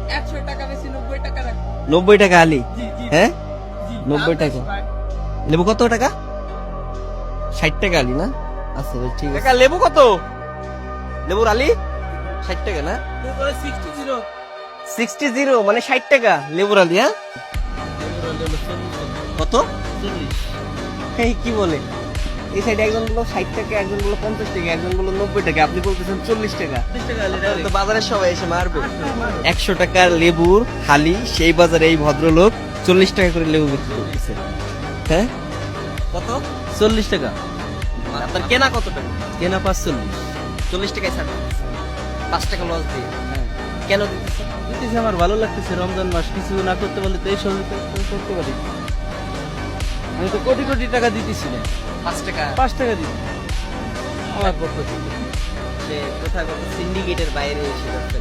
100 টাকা বেশি 90 টাকা রাখো। 90 টাকা আলি, জি জি হ্যাঁ জি 90 টাকা। লেবু কত টাকা? 60 টাকা আলি না? আচ্ছা বেশ ঠিক আছে। টাকা লেবু কত? লেবুর আলি 60 টাকা না? 60 60 মানে 60 টাকা লেবুর আলি, হ্যাঁ? কত? 40 এই কি বলে? এই সাইডে একজন বললো 60 টাকা, একজন বললো 50 টাকা, একজন বললো 90 টাকা, আপনি বলতেছেন 40 টাকা। 40 টাকা আলি তো বাজারে সবাই এসে মারবে। 100 টাকার লেবুর হালি সেই বাজারে এই ভদ্রলোক 40 টাকা করে লেবু বিক্রি করতেছে, হ্যাঁ? কত? 40 টাকা আপনার কেনা কত টাকা? কেনা 45 40 টাকায় ছাড় দিতেছে। 5 টাকা লস দিয়ে। হ্যাঁ কেন দিতেছে? দিতেছে আমার ভালো লাগতেছে রমজান মাস কিছু না করতে পারলে তো এই সহযোগিতা করতে পারি আমি তো কোটি কোটি টাকা দিতেছি না 5 টাকা 5 টাকা দিচ্ছি আমার পক্ষ থেকে সে কোথায় কত সিন্ডিকেটের বাইরে এসে যাচ্ছে।